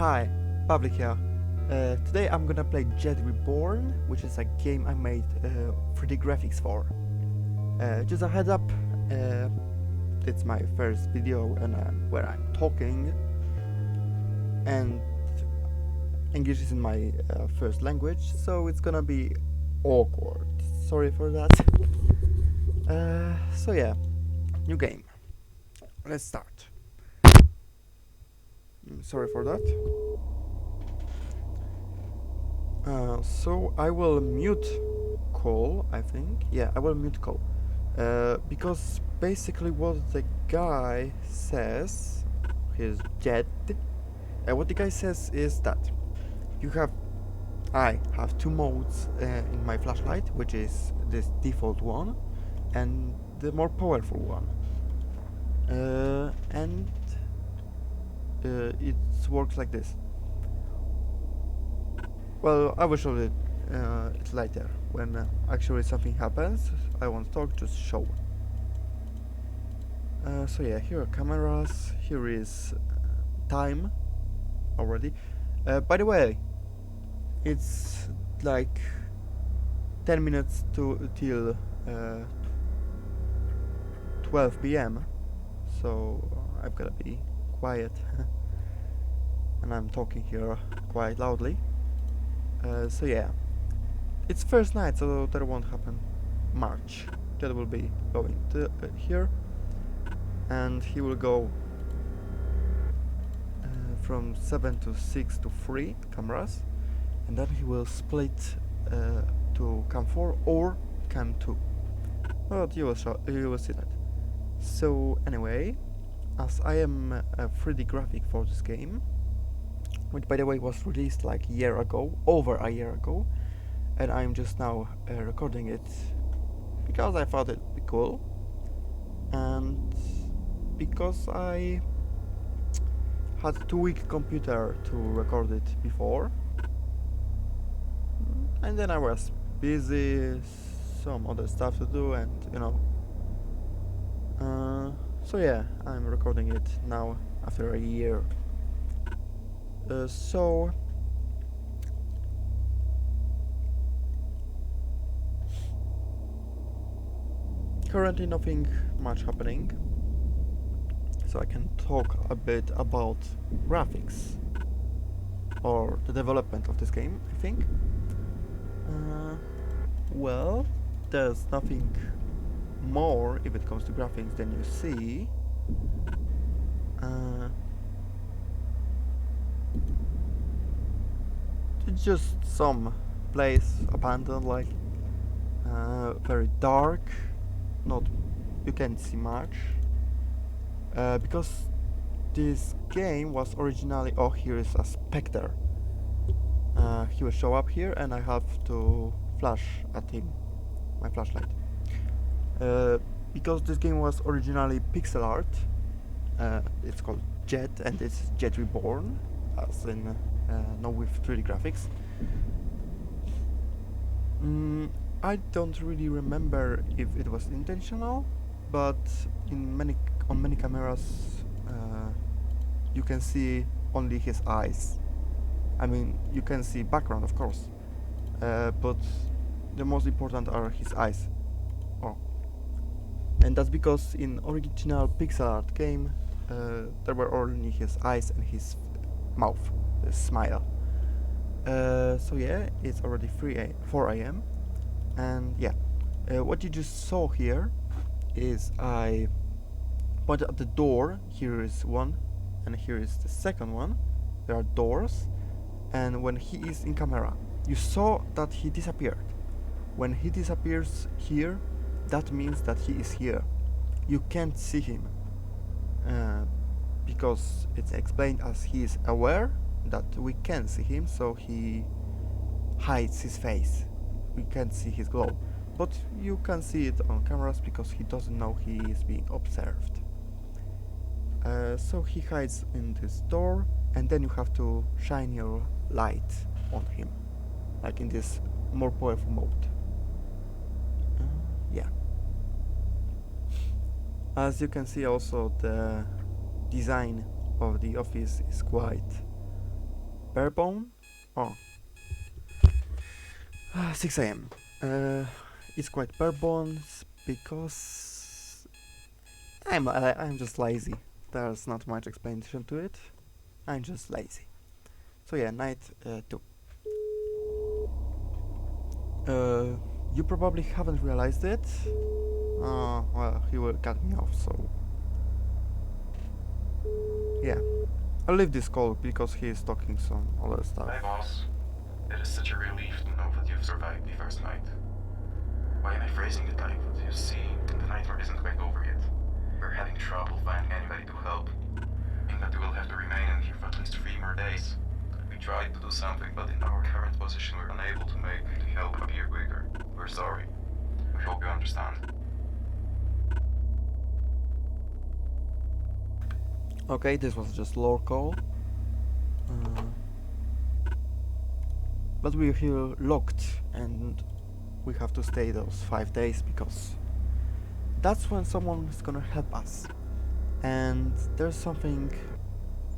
Hi, Public here. Today I'm gonna play JEDD Reborn, which is a game I made 3D graphics for. Just a heads up, it's my first video where I'm talking, and English isn't my first language, so it's gonna be awkward. Sorry for that. So yeah, new game. Let's start. Sorry for that. So I will mute call, I think. Yeah, I will mute call. Because basically what the guy says, he's dead. What the guy says is that I have two modes in my flashlight, which is this default one and the more powerful one. And it works like this. Well, I will show it later. When actually something happens, I won't talk, just show. So yeah, here are cameras, here is time already. By the way, it's like 10 minutes till 12 p.m. So I've gotta be quiet. And I'm talking here quite loudly. So yeah, it's first night, so that won't happen much. That will be going to here, and he will go from 7 to 6 to 3 cameras, and then he will split to cam 4 or cam 2. But you will see that. So anyway, as I am a 3D graphic for this game, which by the way was released like over a year ago, and I'm just now recording it because I thought it'd be cool, and because I had a 2-week computer to record it before, and then I was busy, some other stuff to do, and you know. So yeah, I'm recording it now after a year. So currently nothing much happening, so I can talk a bit about graphics or the development of this game, I think. Well, there's nothing more if it comes to graphics than you see. It's just some place abandoned, like very dark. You can't see much because this game was originally. Oh, here is a specter. He will show up here, and I have to flash at him, my flashlight. Because this game was originally pixel art, it's called JEDD, and it's JEDD Reborn, as in no with 3D graphics. I don't really remember if it was intentional, but on many cameras you can see only his eyes. I mean, you can see background, of course, but the most important are his eyes. Oh, and that's because in original pixel art game there were only his eyes and his mouth, the smile. So yeah, it's already 4 a.m. and yeah, what you just saw here is I pointed at the door. Here is one, and here is the second one. There are doors, and when he is in camera, you saw that he disappeared. When he disappears here, that means that he is here. You can't see him because it's explained as he is aware that we can see him, so he hides his face. We can't see his glow, but you can see it on cameras because he doesn't know he is being observed. So he hides in this door, and then you have to shine your light on him, like in this more powerful mode. Yeah. As you can see, also the design of the office is quite bare bone. Oh, 6 a.m. It's quite bare bones because I'm just lazy. There's not much explanation to it. I'm just lazy. So yeah, night 2. You probably haven't realized it. Oh, well, he will cut me off, so yeah. I'll leave this call because he is talking some other stuff. Hi, boss. It is such a relief to know that you've survived the first night. Why am I phrasing it like that? You see, the nightmare isn't quite over yet. We're having trouble finding anybody to help. Meaning that we will have to remain in here for at least 3 more days. We tried to do something, but in our current position we're unable to make the help appear quicker. We're sorry. We hope you understand. Okay, this was just lore call. But we're here locked and we have to stay those 5 days because that's when someone is gonna help us. And there's something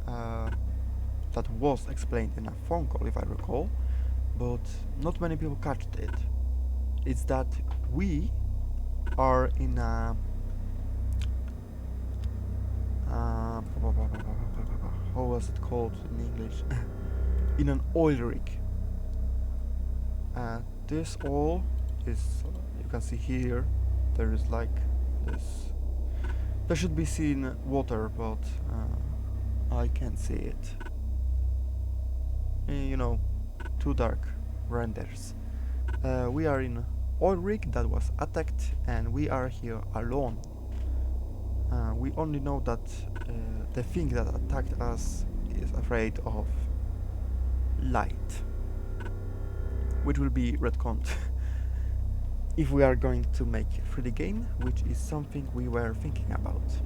that was explained in a phone call, if I recall, but not many people catched it. It's that we are in a how was it called in English? In an oil rig. This oil is, you can see here, there is like this. There should be seen water, but I can't see it. You know, too dark renders. We are in oil rig that was attacked, and we are here alone. We only know that the thing that attacked us is afraid of light, which will be retconned if we are going to make it through the game, which is something we were thinking about.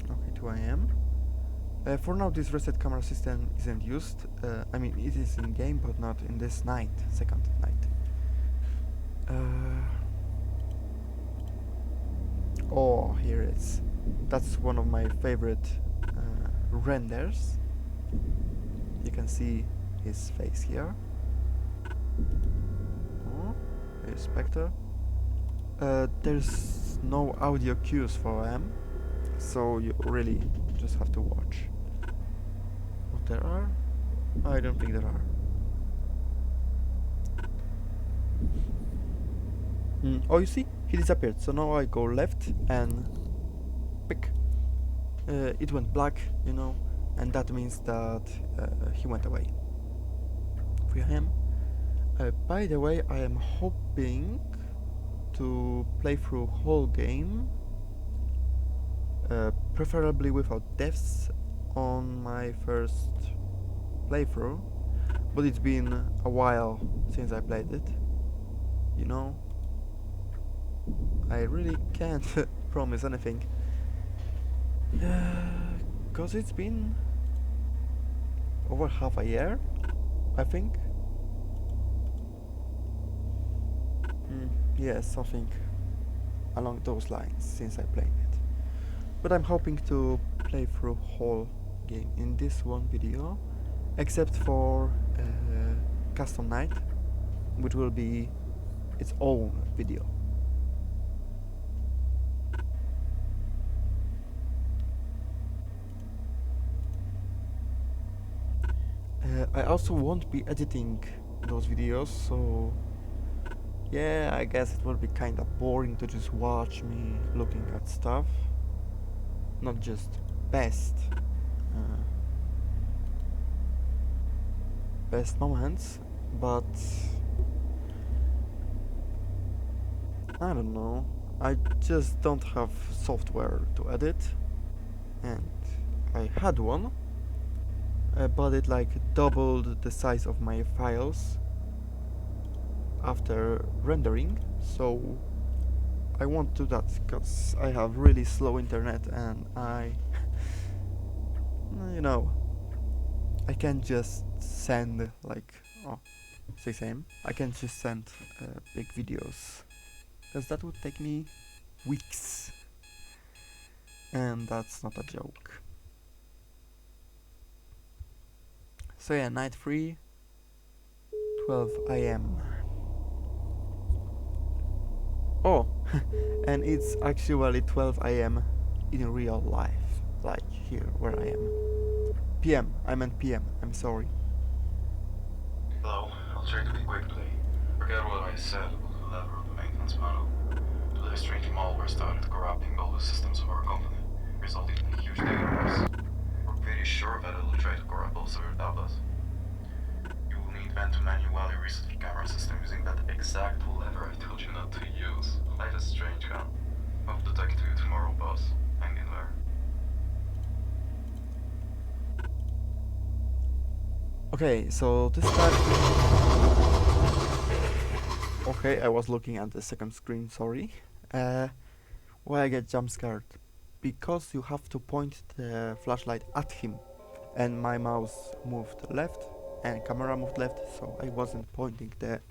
Okay, 2 a.m. For now, this reset camera system isn't used. I mean, it is in game, but not in this night, second night. Oh, here it is. That's one of my favorite renders. You can see his face here. Oh, here's Spectre. There's no audio cues for him, so you really just have to watch. What there are? I don't think there are. Oh, you see? He disappeared. So now I go left and pick. It went black, you know, and that means that he went away. For him. By the way, I am hoping to play through whole game, preferably without deaths on my first playthrough, but it's been a while since I played it, you know. I really can't promise anything, cause it's been over half a year, I think. Yes, something along those lines since I played it. But I'm hoping to play through whole game in this one video, except for custom night, which will be its own video. I also won't be editing those videos, so yeah, I guess it will be kinda boring to just watch me looking at stuff, not just best moments, but I don't know, I just don't have software to edit, and I had one, but it like doubled the size of my files after rendering, so I won't do that because I have really slow internet and I you know, I can't just send like 6 a.m. I can't just send big videos because that would take me weeks, and that's not a joke. So yeah, night 3, 12 a.m. Oh, and it's actually 12 a.m. in real life, like here where I am. PM, I meant PM, I'm sorry. Hello, I'll try to be quick today. Forget what I said about the lever of the maintenance panel. Today, strange malware started corrupting all the systems of our company, resulting in a huge data loss. We're pretty sure that it'll try to corrupt also your tablets. You will need then to manually reset the camera system using that exact lever I told you not to use. Life is strange, huh? Hope to talk to you tomorrow, boss. Hang in there. Okay, so this time... Okay, I was looking at the second screen, sorry. Why I get jump scared? Because you have to point the flashlight at him, and my mouse moved left and camera moved left, so I wasn't pointing the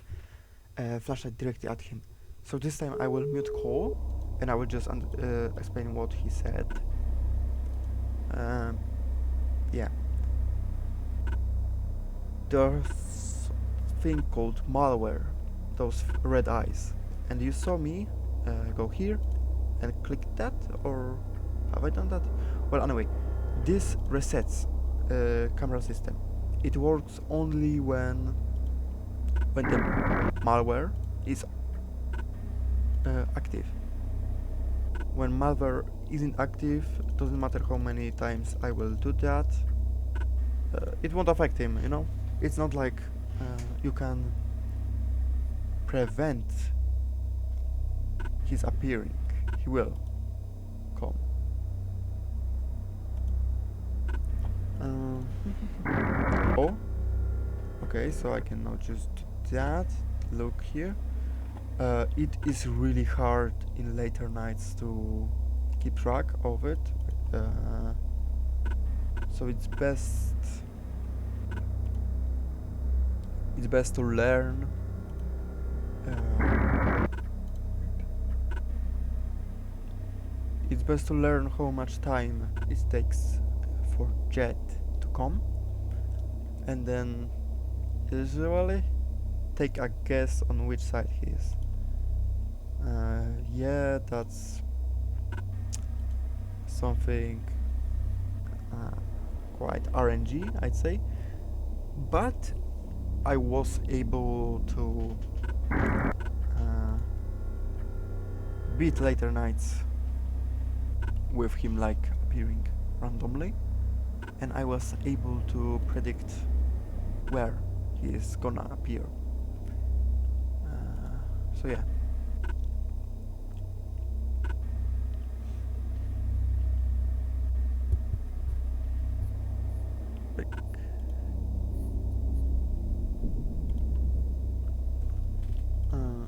flashlight directly at him. So this time I will mute call and I will just explain what he said. Yeah. There's thing called malware, those red eyes, and you saw me go here and click that, or have I done that? Well, anyway, this resets camera system. It works only when the malware is active. When malware isn't active, doesn't matter how many times I will do that, it won't affect him, you know? It's not like you can prevent his appearing. He will come. Oh, okay, so I can now just do that. Look here. It is really hard in later nights to keep track of it. So it's best to learn it's best to learn how much time it takes for JEDD to come, and then usually take a guess on which side he is. Yeah, that's something quite RNG, I'd say, but I was able to beat later nights with him like appearing randomly, and I was able to predict where he is gonna appear. So yeah.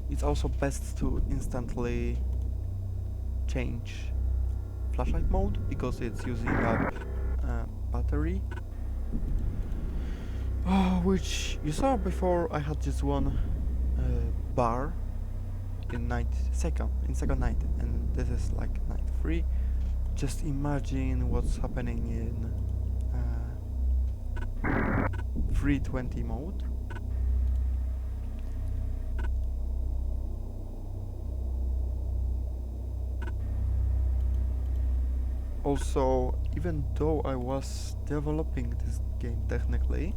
It's also best to instantly change flashlight mode because it's using up battery, which you saw before. I had just one bar in second night, and this is like night 3. Just imagine what's happening in 320 mode. Also, even though I was developing this game technically,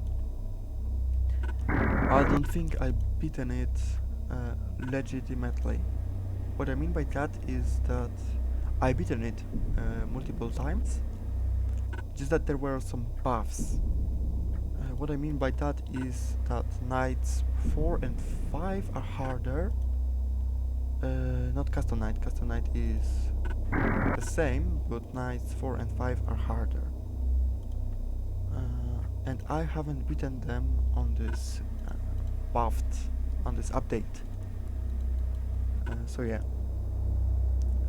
I don't think I've beaten it legitimately. What I mean by that is that I've beaten it multiple times, just that there were some buffs. What I mean by that is that nights 4 and 5 are harder. Not custom night is the same, but nights 4 and 5 are harder. And I haven't beaten them on this on this update. So yeah,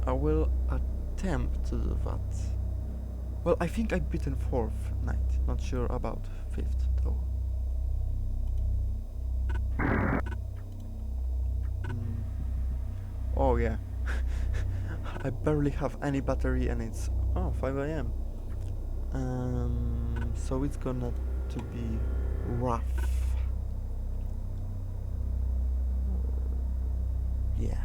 I will attempt to do that. Well, I think I've beaten 4th night, not sure about 5th though. Oh yeah. I barely have any battery and it's 5 a.m. So it's gonna to be rough. Yeah.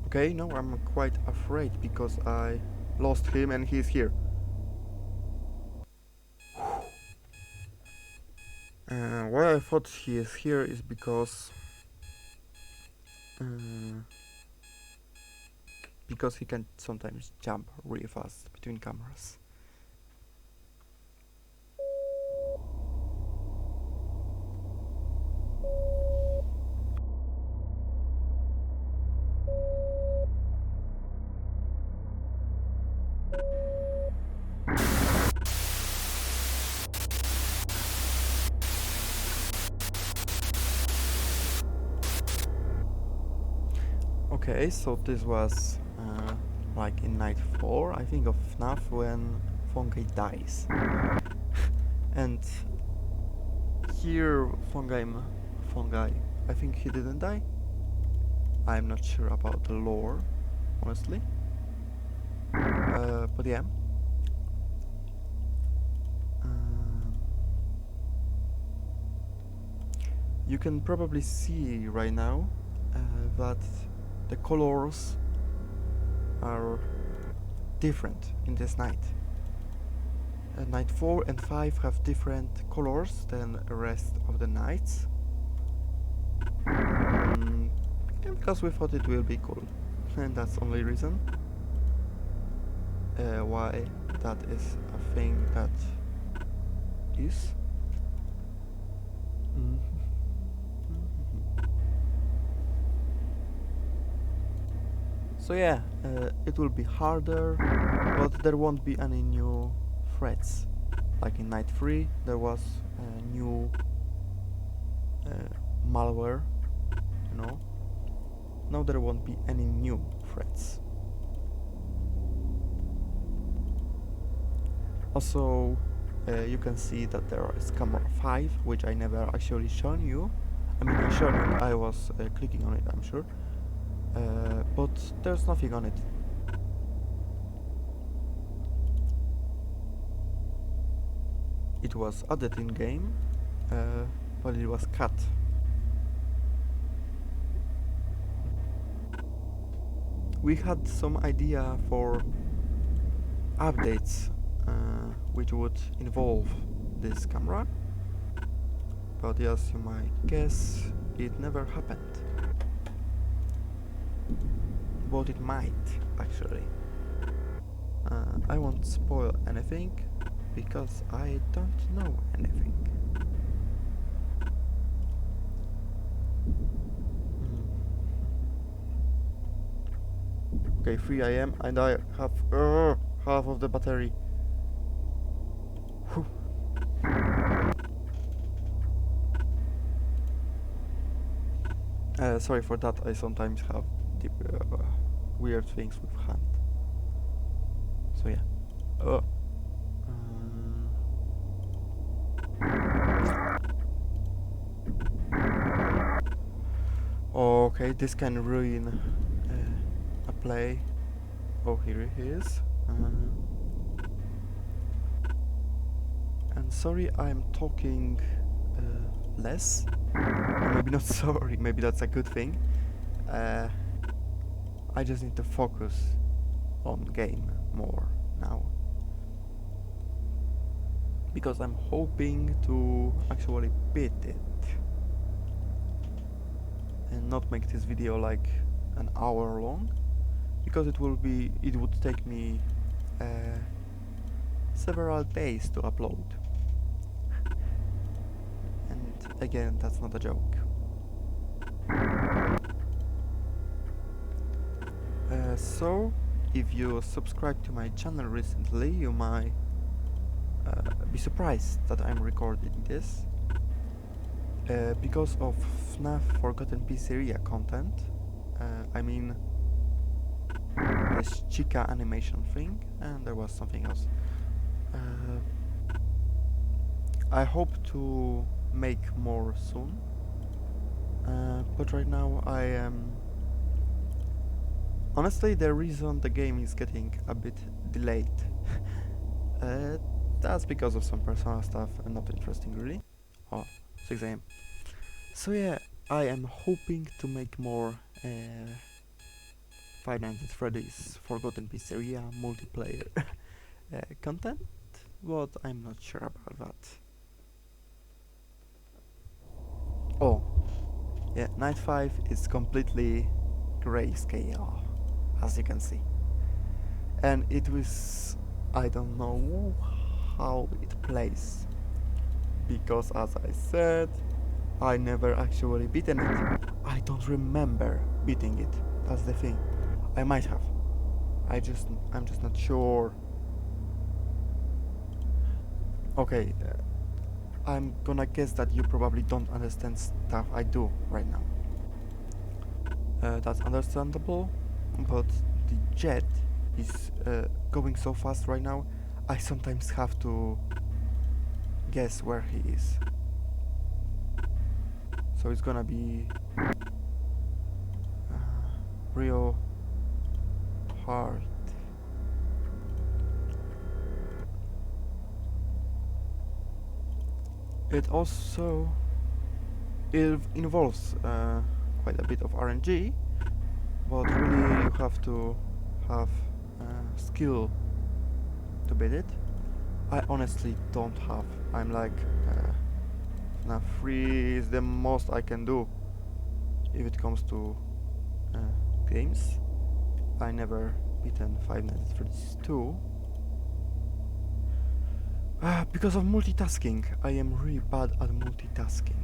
Okay, no, I'm quite afraid because I lost him and he's here. Why I thought he is here is because he can sometimes jump really fast between cameras. Okay, so this was like in night 4, I think, of FNAF when Fungi dies. And here Fungi, I think he didn't die. I'm not sure about the lore, honestly. But yeah. You can probably see right now that the colors are different in this night. Night 4 and 5 have different colors than the rest of the nights. And because we thought it will be cool. And that's the only reason why that is a thing that is. So yeah, it will be harder, but there won't be any new threats. Like in Night 3, there was new malware, you know. Now there won't be any new threats. Also, you can see that there is camera 5, which I never actually shown you. I mean, I was clicking on it, I'm sure. But there's nothing on it. It was added in game, but it was cut. We had some idea for updates which would involve this camera, but as you might guess, it never happened. But it might, actually. I won't spoil anything, because I don't know anything. Okay, 3 AM and I have half of the battery. Whew. Sorry for that, I sometimes have deep, weird things with hand. So yeah. Okay, this can ruin a play. Oh, here he is. And sorry, I'm talking less. Or maybe not sorry, maybe that's a good thing. I just need to focus on game more now. Because I'm hoping to actually beat it. And not make this video like an hour long. Because it would take me several days to upload. And again, that's not a joke. So, if you subscribed to my channel recently, you might be surprised that I'm recording this. Because of FNAF Forgotten Pizzeria content, I mean this Chica animation thing, and there was something else. I hope to make more soon, but right now I am... Honestly, the reason the game is getting a bit delayed, uh, that's because of some personal stuff and not interesting really. Oh, 6 AM. So yeah, I am hoping to make more Five Nights at Freddy's Forgotten Pizzeria multiplayer content, but I'm not sure about that. Oh, yeah, Night 5 is completely grayscale, as you can see. And it was... I don't know how it plays, because as I said, I never actually beaten it. I don't remember beating it, that's the thing. I might have. I'm just not sure. Okay, I'm gonna guess that you probably don't understand stuff I do right now. That's understandable, but the jet is going so fast right now, I sometimes have to guess where he is. So it's gonna be real hard. It also involves quite a bit of RNG, but really you have to have skill to beat it. I honestly don't have. I'm like FNAF 3 is the most I can do if it comes to games. I never beaten Five Nights at Freddy's 2 because of multitasking. I am really bad at multitasking.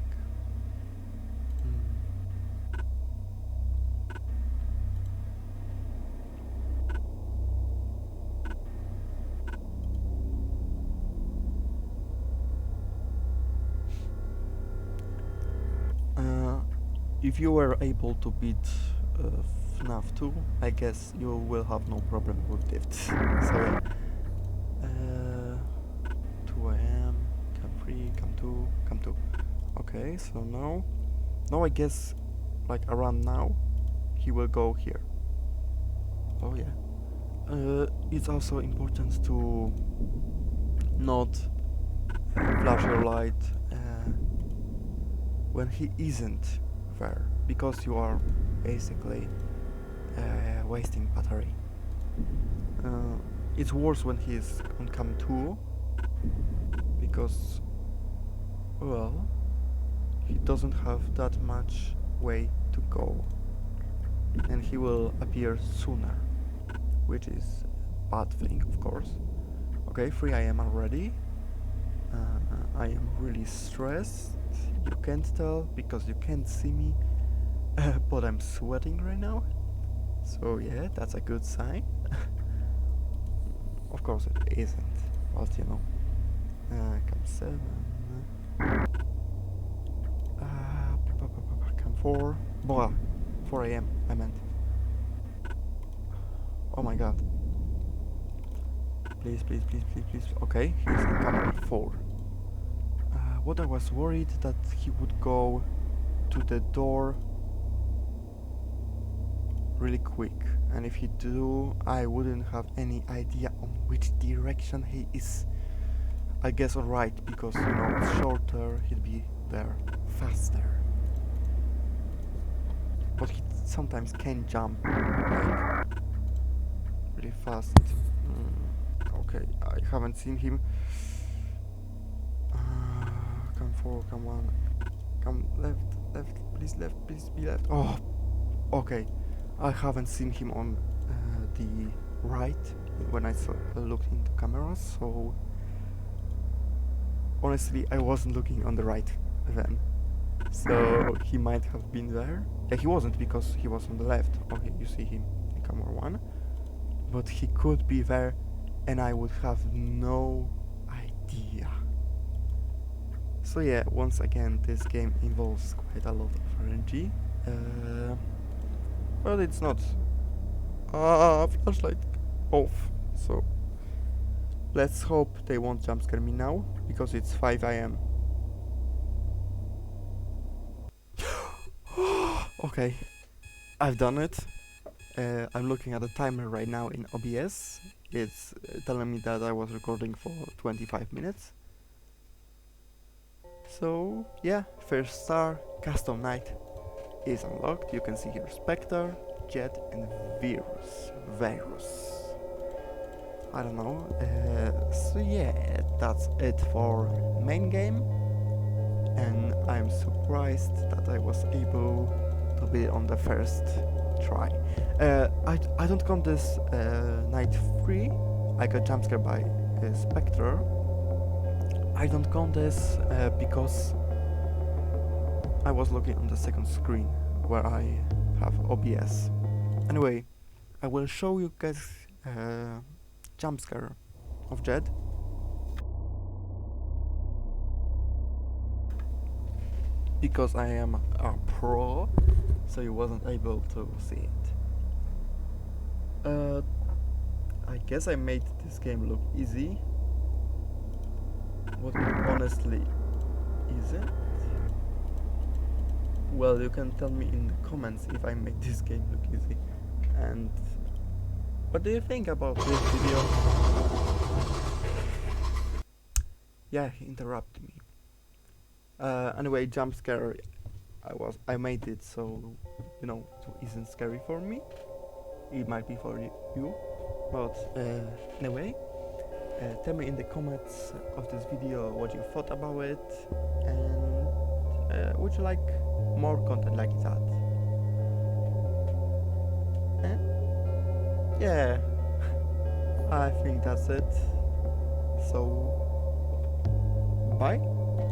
If you were able to beat FNAF 2, I guess you will have no problem with it. So yeah. 2 AM, cam 3, cam 2, cam 2. Okay, so now I guess like around now he will go here. Oh yeah. It's also important to not flash your light when he isn't there, because you are basically wasting battery. It's worse when he's on cam 2, because, well, he doesn't have that much way to go, and he will appear sooner, which is a bad thing, of course. Okay, 3 AM already. I am really stressed. You can't tell because you can't see me, but I'm sweating right now. So yeah, that's a good sign. Of course it isn't, but you know. Cam 7. Cam 4. Boah, 4 AM, I meant. Oh my god. Please, please, please, please, please. Okay, he's in camera 4. What I was worried that he would go to the door really quick, and if he do, I wouldn't have any idea on which direction he is. I guess alright, because you know it's shorter, he'd be there faster. But he sometimes can jump like really fast. Okay, I haven't seen him. Come 4, come 1, come left, please be left. Oh, okay. I haven't seen him on the right when I looked into cameras, so honestly I wasn't looking on the right then. So he might have been there. He wasn't, because he was on the left. Okay, you see him in camera 1. But he could be there and I would have no idea. So yeah, once again, this game involves quite a lot of RNG. but it's not. Flashlight off. So let's hope they won't jump scare me now because it's 5 a.m. Okay, I've done it. I'm looking at the timer right now in OBS. It's telling me that I was recording for 25 minutes. So yeah, first star, custom night is unlocked. You can see here Spectre, Jet and Virus. I don't know. So yeah, that's it for main game. And I'm surprised that I was able to be on the first try. I don't count this night 3. I got jump scared by Spectre. I don't count this because I was looking on the second screen where I have OBS. Anyway, I will show you guys jump scare of JEDD. Because I am a pro, so you wasn't able to see it. I guess I made this game look easy. What honestly isn't. Well, you can tell me in the comments if I made this game look easy. And what do you think about this video? Yeah, he interrupted me. Anyway, jump scare. I made it so you know it isn't scary for me. It might be for you, but anyway, tell me in the comments of this video what you thought about it, and would you like more content like that? Yeah, I think that's it. So, bye.